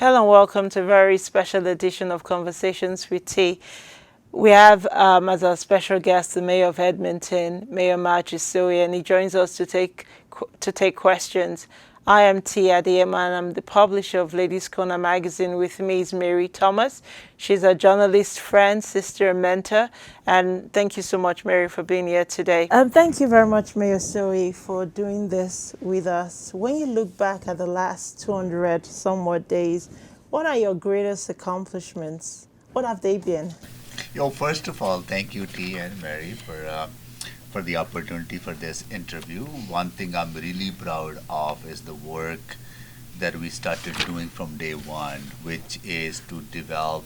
Hello and welcome to a very special edition of Conversations with T. We have as our special guest the Mayor of Edmonton, Mayor Amarjeet Sohi, and he joins us to take questions. I am T. ADEYEMO, and I'm the publisher of Ladies Corner magazine. With me is Mary Thomas. She's a journalist, friend, sister, and mentor. And thank you so much, Mary, for being here today. Thank you very much, Mayor Sohi, for doing this with us. When you look back at the last 200 somewhat days, what are your greatest accomplishments? What have they been? First of all, thank you, T and Mary, for the opportunity for this interview. One thing I'm really proud of is the work that we started doing from day one, which is to develop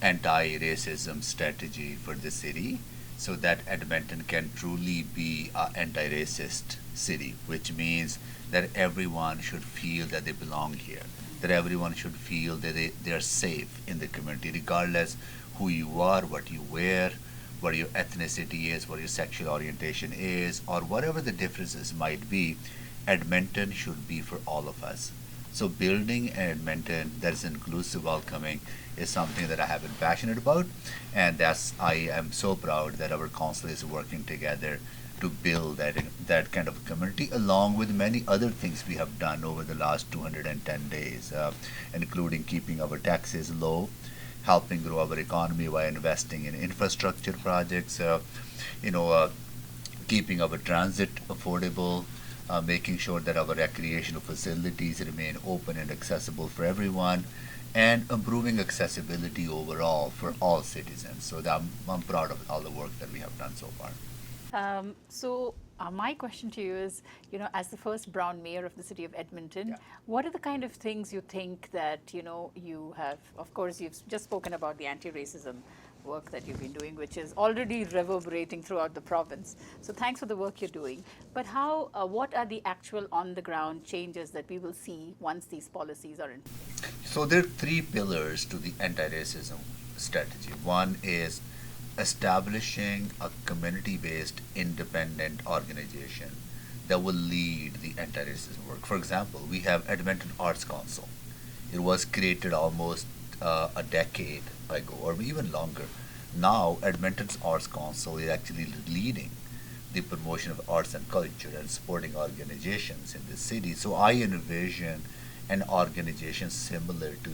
anti-racism strategy for the city so that Edmonton can truly be an anti-racist city, which means that everyone should feel that they belong here, that everyone should feel that they are safe in the community, regardless who you are, what you wear, what your ethnicity is, what your sexual orientation is, or whatever the differences might be. Edmonton should be for all of us. So building an Edmonton that is inclusive, welcoming, is something that I have been passionate about, and I am so proud that our council is working together to build that kind of community, along with many other things we have done over the last 210 days, including keeping our taxes low, helping grow our economy by investing in infrastructure projects, keeping our transit affordable, making sure that our recreational facilities remain open and accessible for everyone, and improving accessibility overall for all citizens. So I'm proud of all the work that we have done so far. My question to you is, as the first brown mayor of the city of Edmonton, Yeah. what are the kind of things you think that, you have, of course, you've just spoken about the anti-racism work that you've been doing, which is already reverberating throughout the province. So thanks for the work you're doing. But what are the actual on-the-ground changes that we will see once these policies are in place? So there are three pillars to the anti-racism strategy. One is establishing a community-based independent organization that will lead the anti-racism work. For example, we have Edmonton Arts Council. It was created almost a decade ago, or even longer. Now, Edmonton's Arts Council is actually leading the promotion of arts and culture and supporting organizations in the city. So I envision an organization similar to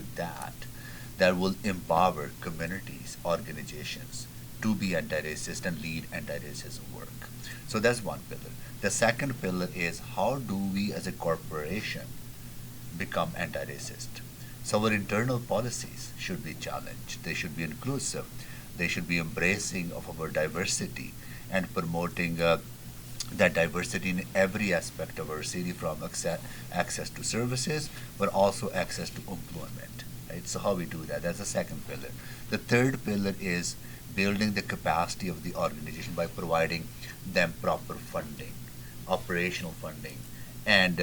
that will empower communities, organizations, to be anti-racist and lead anti-racism work. So that's one pillar. The second pillar is, how do we as a corporation become anti-racist? So our internal policies should be challenged. They should be inclusive. They should be embracing of our diversity and promoting that diversity in every aspect of our city, from access to services, but also access to employment. Right? So how we do that? That's the second pillar. The third pillar is building the capacity of the organization by providing them proper funding, operational funding, and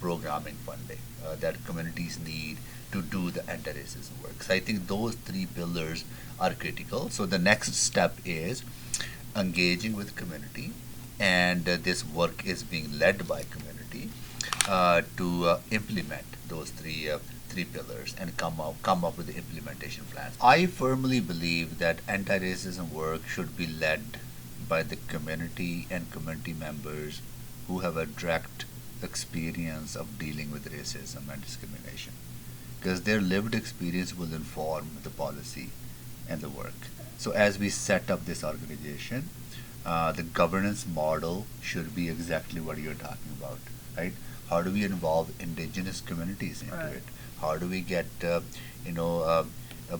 programming funding that communities need to do the anti-racism work. So I think those three pillars are critical. So the next step is engaging with community, and this work is being led by community to implement those three pillars and come up with the implementation plans. I firmly believe that anti-racism work should be led by the community and community members who have a direct experience of dealing with racism and discrimination, because their lived experience will inform the policy and the work. So as we set up this organization, the governance model should be exactly what you're talking about, right? How do we involve indigenous communities into Right. it? How do we get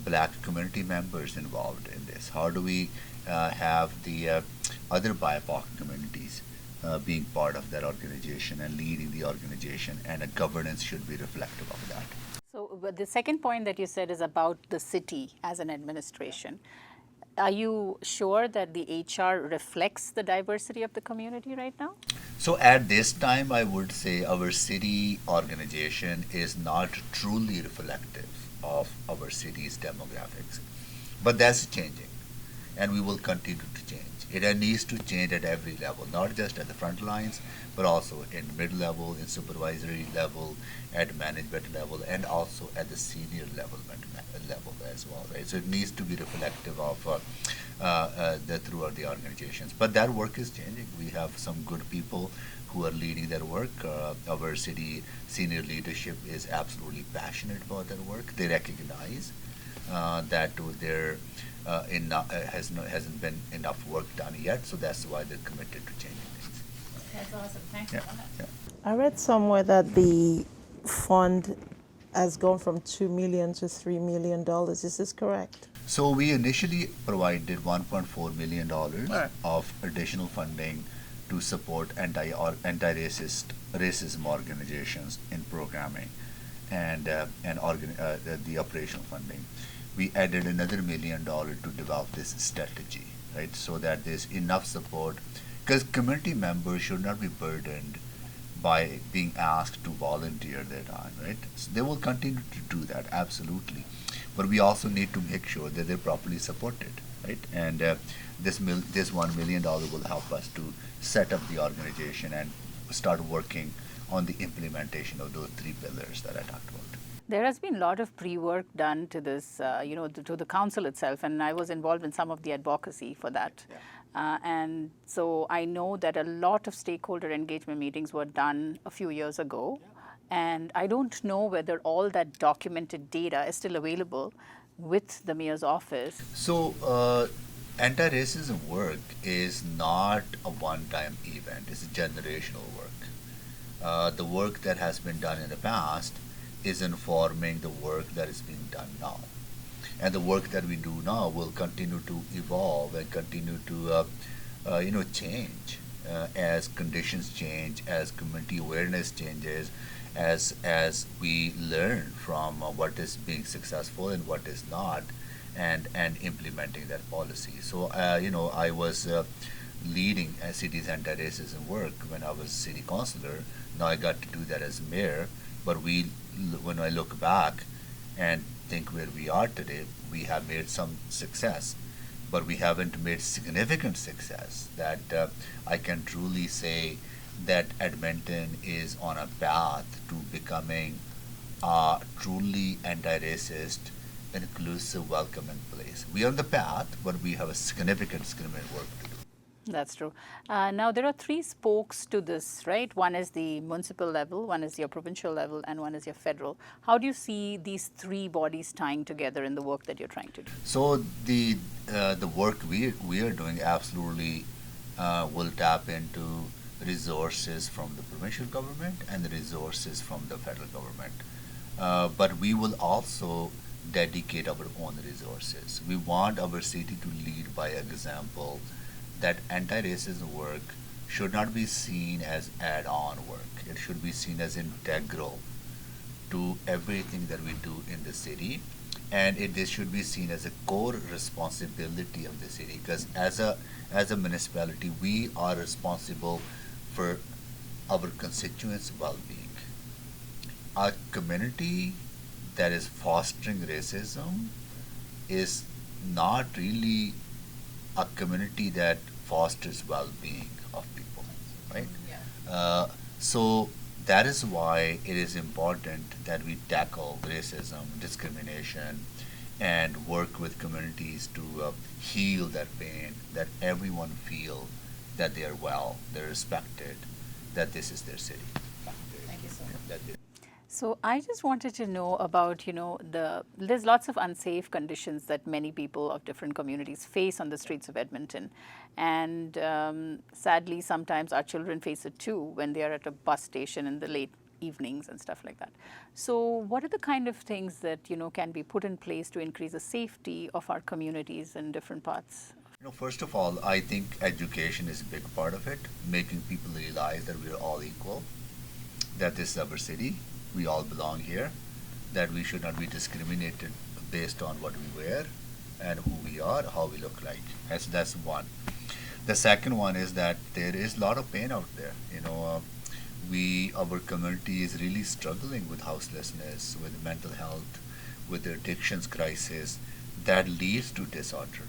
black community members involved in this? How do we have the other BIPOC communities being part of that organization and leading the organization? And a governance should be reflective of that. So but the second point that you said is about the city as an administration. Are you sure that the HR reflects the diversity of the community right now? So at this time, I would say our city organization is not truly reflective of our city's demographics. But that's changing, and we will continue to change. It needs to change at every level, not just at the front lines, but also in mid-level, in supervisory level, at management level, and also at the senior level as well, right? So it needs to be reflective of throughout the organizations. But that work is changing. We have some good people who are leading their work. Our city senior leadership is absolutely passionate about their work. They recognize that there hasn't been enough work done yet, so that's why they're committed to changing things. That's awesome. Thanks Yeah, a lot. yeah. I read somewhere that the fund has gone from $2 million to $3 million. Is this correct? So we initially provided $1.4 million Right. of additional funding to support racism organizations in programming and the operational funding. We added another $1 million to develop this strategy, right? So that there's enough support, because community members should not be burdened by being asked to volunteer their time, right? So they will continue to do that, absolutely. But we also need to make sure that they're properly supported, right? And this $1 million will help us to set up the organization and start working on the implementation of those three pillars that I talked about. There has been a lot of pre-work done to this, to the council itself, and I was involved in some of the advocacy for that. Yeah. And so I know that a lot of stakeholder engagement meetings were done a few years ago, and I don't know whether all that documented data is still available with the mayor's office. So anti-racism work is not a one-time event, it's a generational work. The work that has been done in the past is informing the work that is being done now. And the work that we do now will continue to evolve and continue to change as conditions change, as community awareness changes, as we learn from what is being successful and what is not, and implementing that policy. So I was leading a city's anti-racism work when I was city councilor. Now I got to do that as mayor. But when I look back and think where we are today, we have made some success, but we haven't made significant success that I can truly say that Edmonton is on a path to becoming a truly anti-racist, inclusive, welcoming place. We are on the path, but we have a significant work to do. That's true. Now, there are three spokes to this, right? One is the municipal level, one is your provincial level, and one is your federal. How do you see these three bodies tying together in the work that you're trying to do? So the work we are doing absolutely will tap into resources from the provincial government and the resources from the federal government. But we will also dedicate our own resources. We want our city to lead by example, that anti-racism work should not be seen as add-on work. It should be seen as integral to everything that we do in the city, and this should be seen as a core responsibility of the city, because as a municipality, we are responsible for our constituents' well-being. A community that is fostering racism is not really a community that fosters well-being of people, right? Yeah. So that is why it is important that we tackle racism, discrimination, and work with communities to heal that pain, that everyone feel that they are well, they're respected, that this is their city. Thank you so much. That So I just wanted to know about, there's lots of unsafe conditions that many people of different communities face on the streets of Edmonton. And sadly, sometimes our children face it too when they are at a bus station in the late evenings and stuff like that. So what are the kind of things that, can be put in place to increase the safety of our communities in different parts? First of all, I think education is a big part of it, making people realize that we're all equal, that this is our city, we all belong here, that we should not be discriminated based on what we wear and who we are, how we look like. That's one. The second one is that there is a lot of pain out there. Our community is really struggling with houselessness, with mental health, with the addictions crisis that leads to disorder.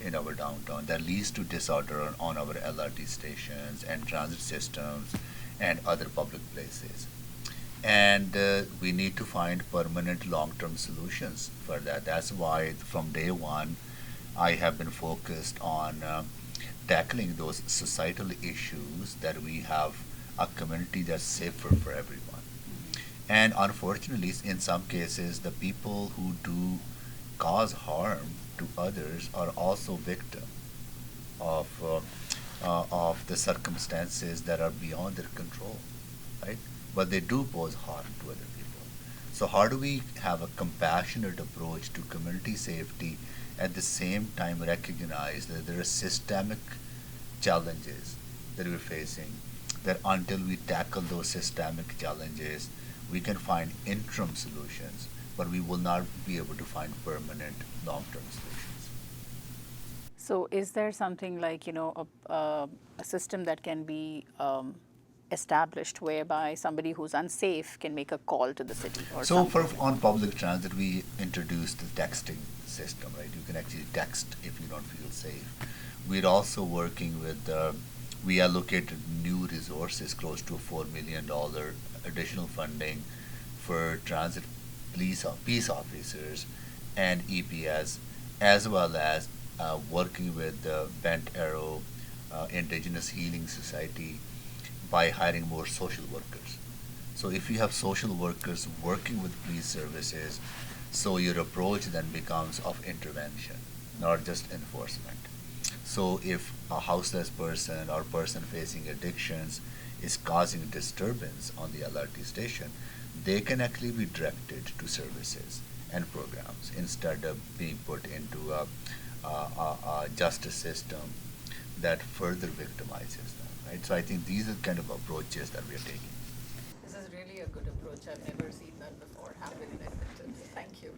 in our downtown that leads to disorder on our LRT stations and transit systems and other public places. And we need to find permanent long-term solutions for that. That's why from day one, I have been focused on tackling those societal issues that we have a community that's safer for everyone. And unfortunately, in some cases, the people who do cause harm to others are also victim of the circumstances that are beyond their control, right? But they do pose harm to other people. So how do we have a compassionate approach to community safety, at the same time recognize that there are systemic challenges that we're facing, that until we tackle those systemic challenges, we can find interim solutions, but we will not be able to find permanent long-term solutions. So is there something like, a system that can be established whereby somebody who's unsafe can make a call to the city or So something? on public transit, we introduced the texting system, right? You can actually text if you don't feel safe. We're also working with, we allocated new resources, close to $4 million additional funding for transit peace officers and EPS, as well as working with the Bent Arrow Indigenous Healing Society by hiring more social workers. So if you have social workers working with police services, so your approach then becomes of intervention, not just enforcement. So if a houseless person or person facing addictions is causing disturbance on the LRT station, they can actually be directed to services and programs instead of being put into a justice system that further victimizes them, right? So I think these are kind of approaches that we are taking. This is really a good approach. I've never seen that before happen in Edmonton. Thank you.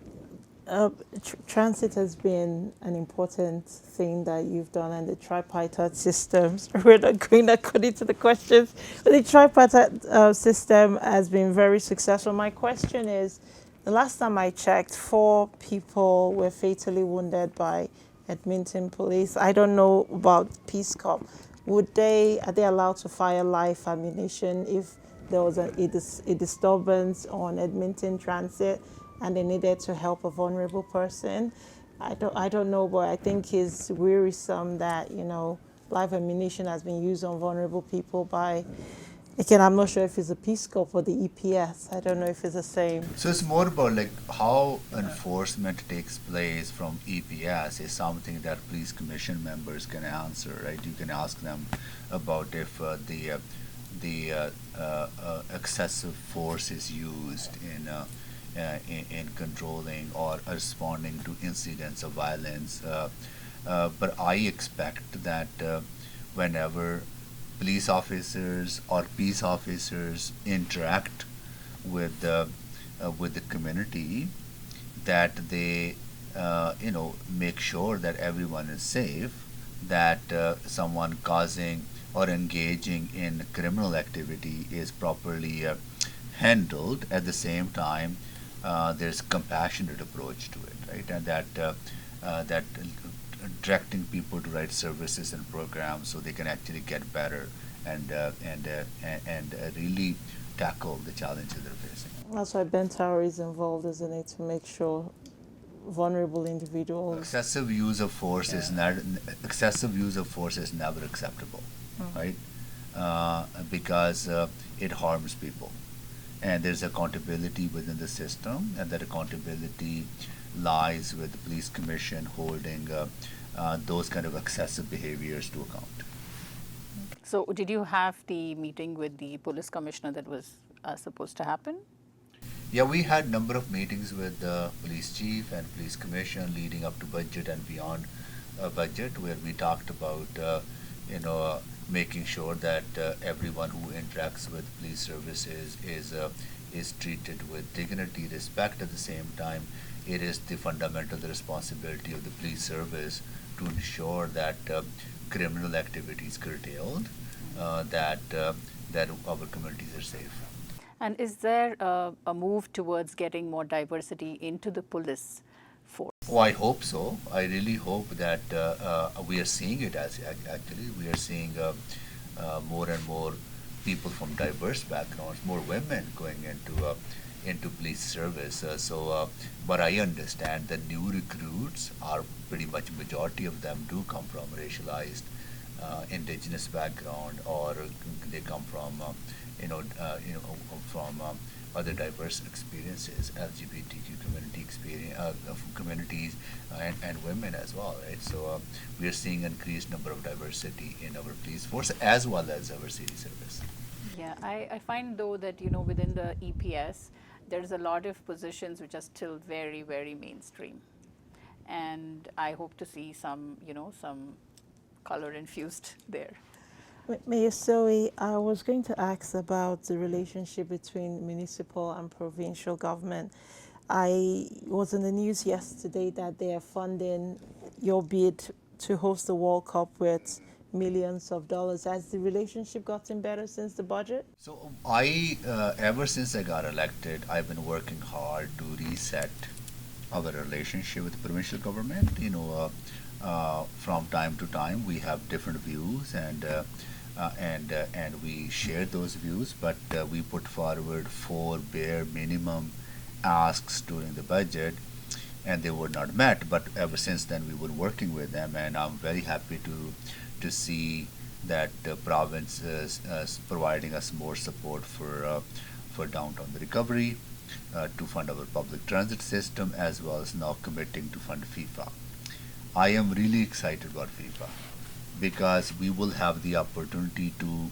Transit has been an important thing that you've done, and the tripartite systems. We're not going according to the questions, but the tripartite system has been very successful. My question is, the last time I checked, 4 people were fatally wounded by Edmonton police. I don't know about Peace Corps. Are they allowed to fire live ammunition if there was a disturbance on Edmonton Transit and they needed to help a vulnerable person? I don't know, but I think it's wearisome that, live ammunition has been used on vulnerable people by, again, I'm not sure if it's a Peace Corps or the EPS. I don't know if it's the same. So it's more about like how enforcement takes place from EPS is something that police commission members can answer, right? You can ask them about if the excessive force is used in controlling or responding to incidents of violence. But I expect that whenever police officers or peace officers interact with the community, that they make sure that everyone is safe, that someone causing or engaging in criminal activity is properly handled. At the same time, there's compassionate approach to it, right? And that directing people to right services and programs so they can actually get better and really tackle the challenges they're facing. That's why Bentauer is involved, isn't it, to make sure vulnerable individuals. Excessive use of force is not never acceptable, right? Because it harms people, and there's accountability within the system, and that accountability lies with the police commission holding those kind of excessive behaviors to account. So did you have the meeting with the police commissioner that was supposed to happen? Yeah, we had a number of meetings with the police chief and police commission leading up to budget and beyond budget, where we talked about making sure that everyone who interacts with police services is treated with dignity, respect. At the same time, it is the fundamental responsibility of the police service to ensure that criminal activity is curtailed, that our communities are safe. And is there a move towards getting more diversity into the police Oh, I hope so. I really hope that we are seeing it as actually we are seeing more and more people from diverse backgrounds, more women going into police service. But I understand the new recruits are pretty much majority of them do come from racialized, indigenous background, or they come from from other diverse experiences, LGBTQ community experience, communities, and women as well, right? We are seeing increased number of diversity in our police force as well as our city service. Yeah, I find though that within the EPS, there's a lot of positions which are still very, very mainstream, and I hope to see some color infused there. Mayor Sohi, I was going to ask about the relationship between municipal and provincial government. I was in the news yesterday that they are funding your bid to host the World Cup with millions of dollars. Has the relationship gotten better since the budget? So ever since I got elected, I've been working hard to reset our relationship with the provincial government. From time to time, we have different views, and we share those views. But we put forward four bare minimum asks during the budget, and they were not met. But ever since then, we were working with them, and I'm very happy to see that the province is providing us more support for downtown recovery, to fund our public transit system, as well as now committing to fund FIFA. I am really excited about FIFA because we will have the opportunity to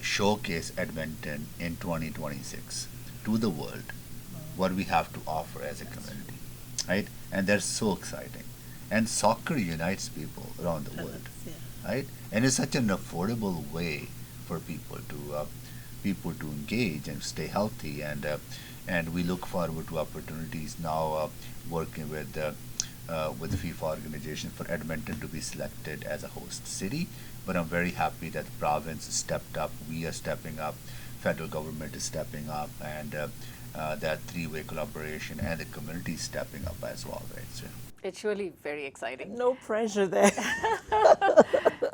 showcase Edmonton in 2026 to the world what we have to offer as a community, right? And that's so exciting. And soccer unites people around the world, right? And it's such an affordable way for people to engage and stay healthy. And we look forward to opportunities now working with the FIFA organization for Edmonton to be selected as a host city. But I'm very happy that the province stepped up. We are stepping up. Federal government is stepping up, and that three-way collaboration, and the community is stepping up as well, right? So. It's really very exciting. No pressure there.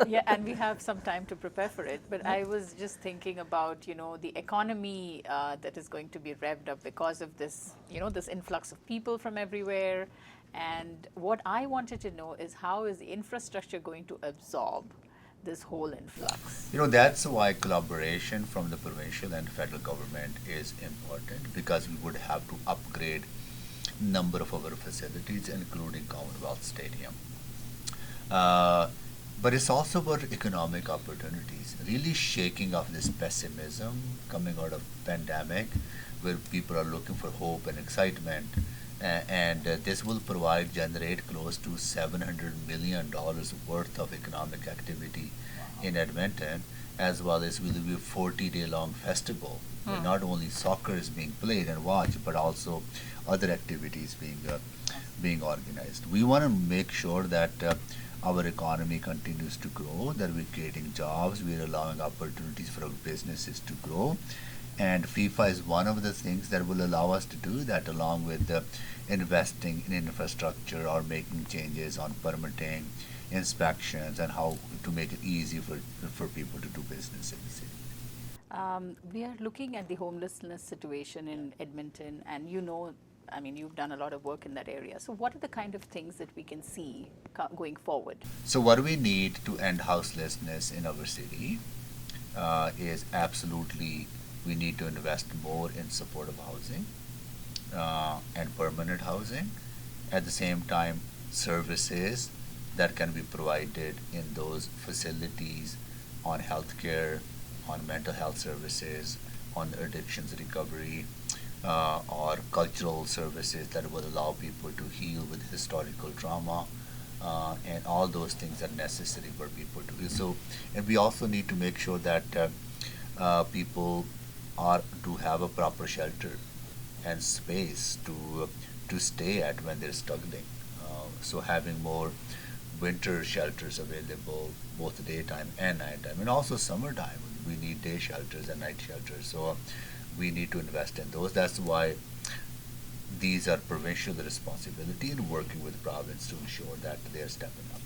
Yeah, and we have some time to prepare for it. But I was just thinking about, the economy that is going to be revved up because of this, this influx of people from everywhere. And what I wanted to know is how is the infrastructure going to absorb this whole influx? That's why collaboration from the provincial and federal government is important, because we would have to upgrade number of our facilities, including Commonwealth Stadium. But it's also about economic opportunities, really shaking off this pessimism coming out of pandemic, where people are looking for hope and excitement. And this will generate close to $700 million worth of economic activity in Edmonton, as well as will be a 40-day long festival. Where not only soccer is being played and watched, but also other activities being organized. We want to make sure that our economy continues to grow, that we're creating jobs, we're allowing opportunities for our businesses to grow. And FIFA is one of the things that will allow us to do that, along with investing in infrastructure or making changes on permitting, inspections, and how to make it easy for people to do business in the city. We are looking at the homelessness situation in Edmonton, and you've done a lot of work in that area. So what are the kind of things that we can see going forward? So what we need to end houselessness in our city is absolutely, we need to invest more in supportive housing and permanent housing. At the same time, services that can be provided in those facilities on healthcare, on mental health services, on addictions recovery, or cultural services that will allow people to heal with historical trauma, and all those things are necessary for people to do so. And we also need to make sure that people to have a proper shelter and space to stay at when they're struggling. So having more winter shelters available, both daytime and nighttime, and also summertime. We need day shelters and night shelters. So we need to invest in those. That's why these are provincial responsibility in working with province to ensure that they are stepping up.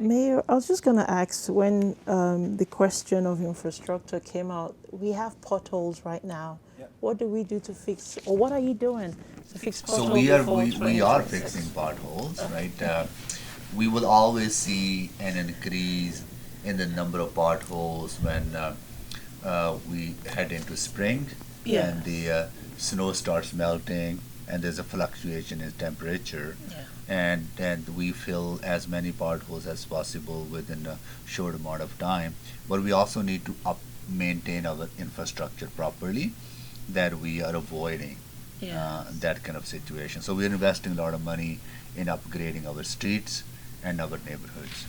Mayor, I was just going to ask, when the question of infrastructure came out, we have potholes right now. Yep. What do we do to fix, or what are you doing to fix potholes? So we are before we are 2026? fixing potholes, right? We will always see an increase in the number of potholes when we head into spring and the snow starts melting and there's a fluctuation in temperature. And we fill as many potholes as possible within a short amount of time. But we also need to maintain our infrastructure properly, that we are avoiding that kind of situation. So we're investing a lot of money in upgrading our streets and our neighborhoods.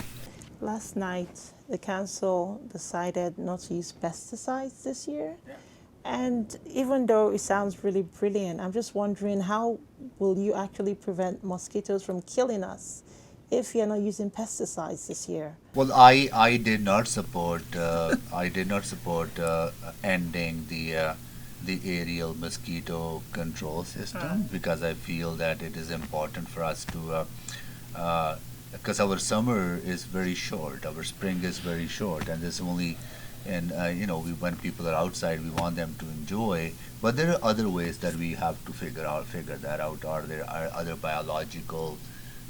Last night, the council decided not to use pesticides this year. And even though it sounds really brilliant, I'm just wondering, how will you actually prevent mosquitoes from killing us if you're not using pesticides this year? Well, I did not support ending the aerial mosquito control system because I feel that it is important for us to because our summer is very short, our spring is very short, and there's only when people are outside, we want them to enjoy. But there are other ways that we have to figure that out. Are there other biological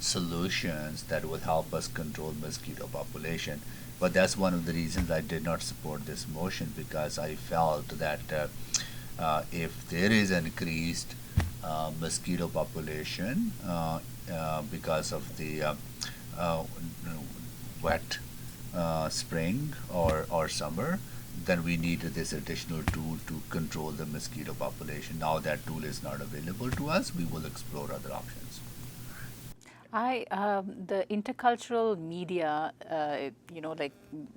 solutions that will help us control mosquito population? But that's one of the reasons I did not support this motion, because I felt that if there is an increased mosquito population because of the wet spring or summer, then we need this additional tool to control the mosquito population. Now that tool is not available to us, we will explore other options. The intercultural media,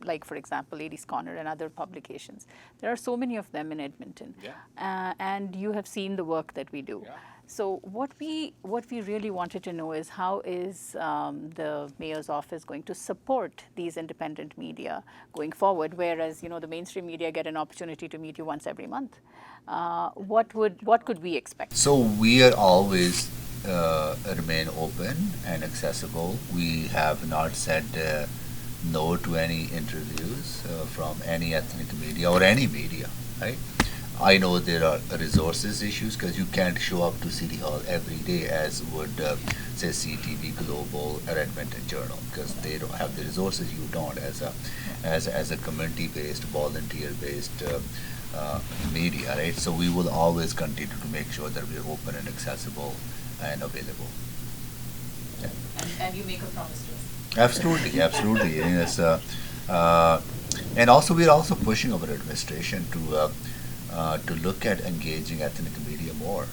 like for example, Ladies Corner and other publications, there are so many of them in Edmonton, and you have seen the work that we do. So what we really wanted to know is, how is the mayor's office going to support these independent media going forward? Whereas the mainstream media get an opportunity to meet you once every month. What could we expect? So we are always remain open and accessible. We have not said no to any interviews from any ethnic media or any media, right? I know there are resources issues, because you can't show up to City Hall every day as would say CTV Global or Edmonton Journal, because they don't have the resources you don't as a community-based, volunteer-based media, right? So we will always continue to make sure that we're open and accessible and available. And you make a promise to us. Absolutely. Yes, and also we're also pushing our administration to look at engaging ethnic media more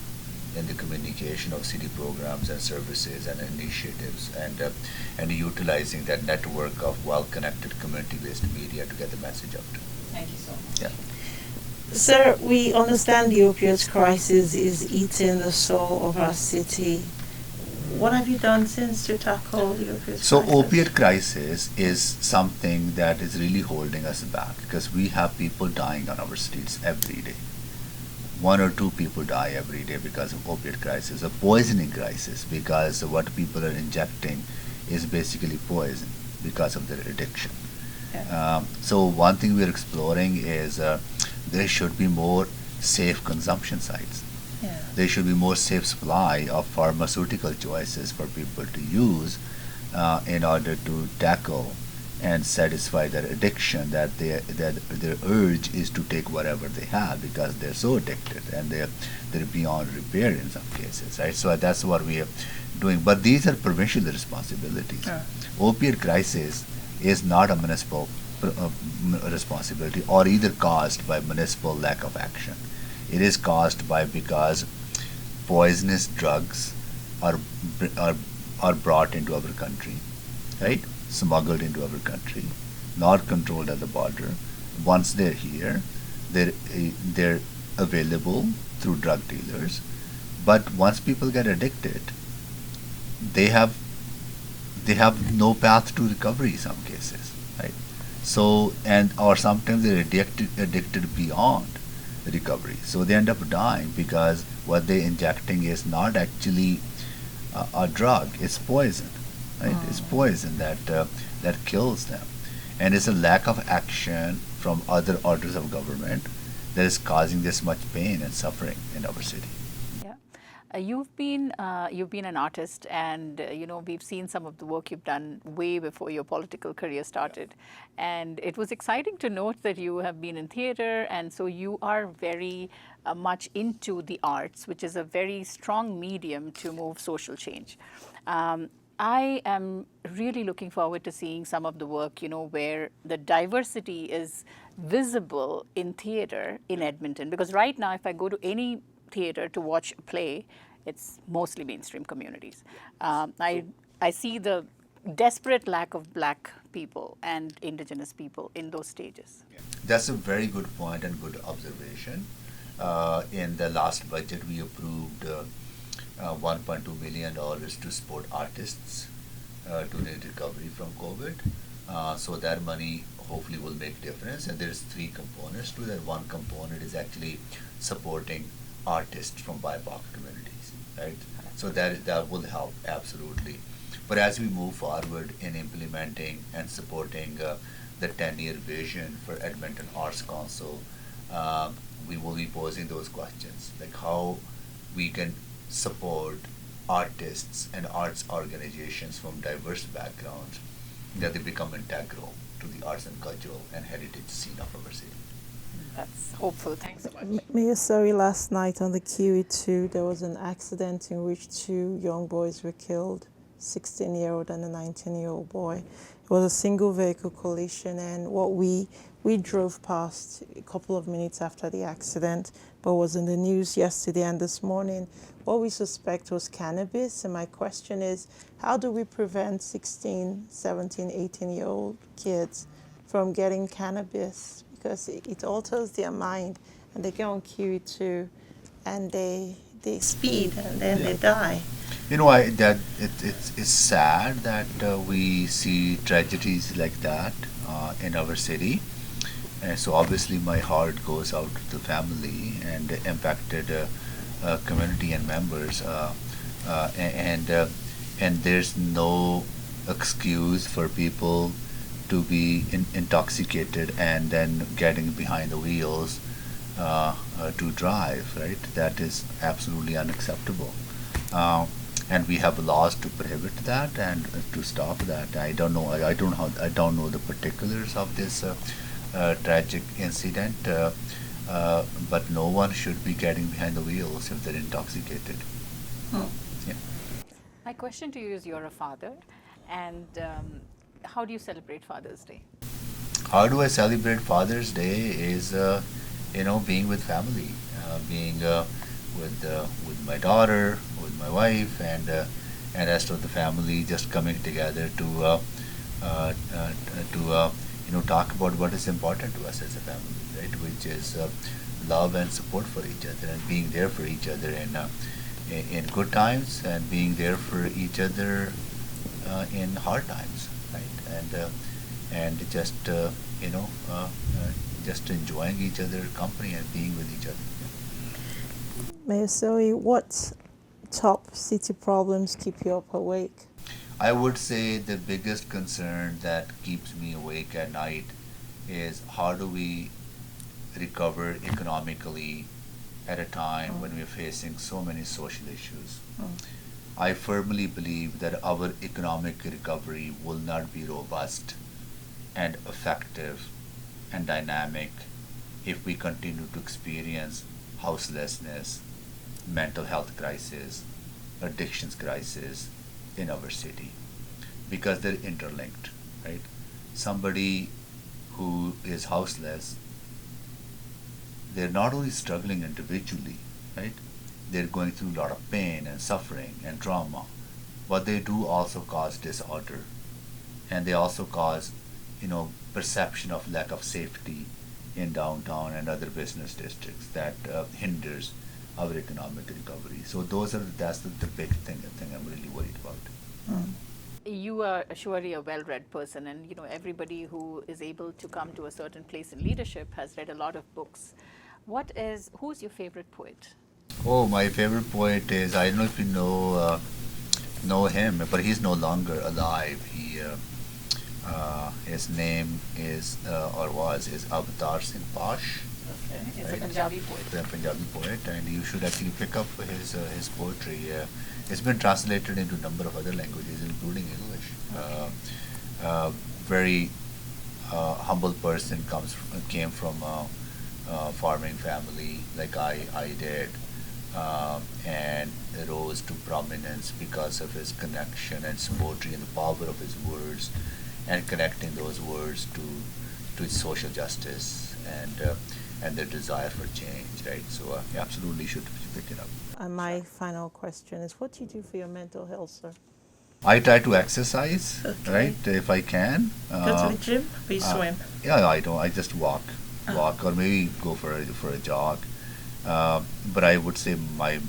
in the communication of city programs and services and initiatives, and utilizing that network of well-connected community-based media to get the message out. Thank you so much. Yeah. Sir, we understand the opioid crisis is eating the soul of our city. What have you done since to tackle the opioid crisis? So opiate crisis is something that is really holding us back, because we have people dying on our streets every day. 1 or 2 people die every day because of opiate crisis, a poisoning crisis, because what people are injecting is basically poison because of their addiction. So one thing we're exploring is there should be more safe consumption sites. There should be more safe supply of pharmaceutical choices for people to use in order to tackle and satisfy their addiction, that their urge is to take whatever they have because they're so addicted and they're beyond repair in some cases, right? So that's what we are doing. But these are provincial responsibilities. Opiate crisis is not a municipal responsibility, or either caused by municipal lack of action. It is caused by because poisonous drugs are brought into our country, right? Smuggled into our country, not controlled at the border. Once they're here, they're available through drug dealers. But once people get addicted, they have no path to recovery in some cases, right? So, or sometimes they're addicted beyond recovery. So they end up dying because what they're injecting is not actually a drug; it's poison, right? It's poison that kills them, and it's a lack of action from other orders of government that is causing this much pain and suffering in our city. Yeah. You've been an artist, and we've seen some of the work you've done way before your political career started, and it was exciting to note that you have been in theater, and so you are very much into the arts, which is a very strong medium to move social change. I am really looking forward to seeing some of the work, where the diversity is visible in theater in Edmonton. Because right now, if I go to any theater to watch a play, it's mostly mainstream communities. I see the desperate lack of Black people and Indigenous people in those stages. That's a very good point and good observation. In the last budget, we approved $1.2 million to support artists to their recovery from COVID. So that money hopefully will make difference. And there's three components to that. One component is actually supporting artists from BIPOC communities, right? So that will help absolutely. But as we move forward in implementing and supporting the 10-year vision for Edmonton Arts Council, we will be posing those questions, like how we can support artists and arts organizations from diverse backgrounds, that they become integral to the arts and cultural and heritage scene of our city. That's hopeful. Thanks so much. Mayor Sohi, last night on the QE2, there was an accident in which two young boys were killed, 16-year-old and a 19-year-old boy. It was a single vehicle collision, and what we drove past a couple of minutes after the accident, but was in the news yesterday and this morning. What we suspect was cannabis, and my question is, how do we prevent 16, 17, 18-year-old kids from getting cannabis? Because it alters their mind, and they get on QE2, and they speed, and then they die. It's sad that we see tragedies like that in our city. And so obviously my heart goes out to the family and the impacted community and members. And there's no excuse for people to be intoxicated and then getting behind the wheels to drive, right? That is absolutely unacceptable. And we have laws to prohibit that and to stop that. I don't know. I don't know the particulars of this tragic incident, but no one should be getting behind the wheels if they're intoxicated. Yeah. My question to you is, you're a father, and how do you celebrate Father's Day? How do I celebrate Father's Day is, being with family, being with my daughter, with my wife, and rest of the family, just coming together to talk about what is important to us as a family, right? Which is love and support for each other, and being there for each other in good times, and being there for each other in hard times, right? And just just enjoying each other's company and being with each other. Mayor Sohi, what top city problems keep you up awake? I would say the biggest concern that keeps me awake at night is how do we recover economically at a time when we're facing so many social issues. I firmly believe that our economic recovery will not be robust and effective and dynamic if we continue to experience houselessness, mental health crisis, addictions crisis in our city, because they're interlinked, right? Somebody who is houseless, they're not only struggling individually, right? They're going through a lot of pain and suffering and trauma, but they do also cause disorder, and they also cause, perception of lack of safety in downtown and other business districts that hinders our economic recovery. So that's the big thing I'm really worried about. You are surely a well-read person, and everybody who is able to come to a certain place in leadership has read a lot of books. Who's your favorite poet? Oh, my favorite poet is, I don't know if you know him, but he's no longer alive. His name is or was is Avatar Singh Pash. Okay. It's a Right. Punjabi poet. The Punjabi poet, and you should actually pick up his poetry. It's been translated into a number of other languages, including English. Very humble person, came from a farming family like I did, and rose to prominence because of his connection and his poetry and the power of his words, and connecting those words to social justice and their desire for change, right? So you absolutely should pick it up. My final question is, what do you do for your mental health, sir? I try to exercise, Okay. right, if I can. Go to the gym or you swim? Yeah, I don't. I just walk, or maybe go for a jog. But I would say my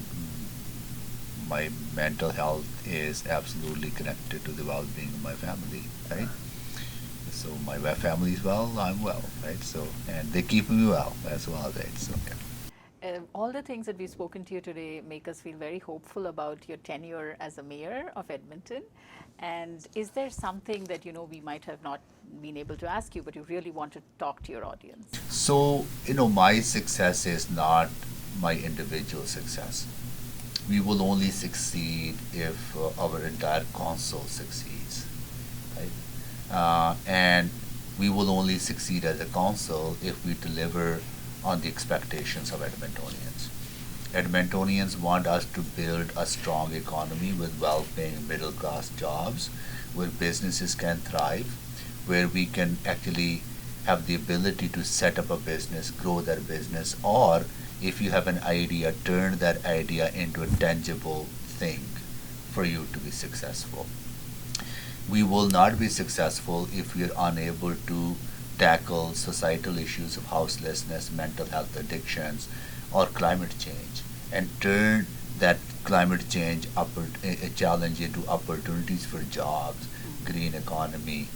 mental health is absolutely connected to the well-being of my family, right? So my family is well, I'm well, right? So, and they keep me well as well, right? So yeah. All the things that we've spoken to you today make us feel very hopeful about your tenure as a mayor of Edmonton. And is there something that we might have not been able to ask you, but you really want to talk to your audience? So, my success is not my individual success. We will only succeed if our entire council succeeds, right? And we will only succeed as a council if we deliver on the expectations of Edmontonians. Edmontonians want us to build a strong economy with well-paying middle-class jobs, where businesses can thrive, where we can actually have the ability to set up a business, grow that business, or if you have an idea, turn that idea into a tangible thing for you to be successful. We will not be successful if we are unable to tackle societal issues of houselessness, mental health addictions, or climate change, and turn that climate change a challenge into opportunities for jobs, green economy,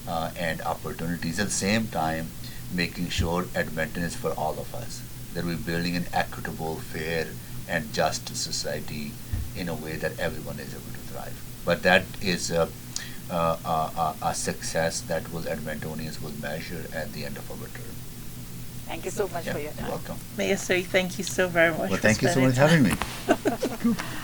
and opportunities. At the same time, making sure Edmonton is for all of us, that we're building an equitable, fair, and just society in a way that everyone is able to thrive. But that is a success that Edmontonians will measure at the end of our term. Thank you so much for your You're time. welcome. Mayor Sohi, thank you so very much Well, for thank you so spending much for having time. me.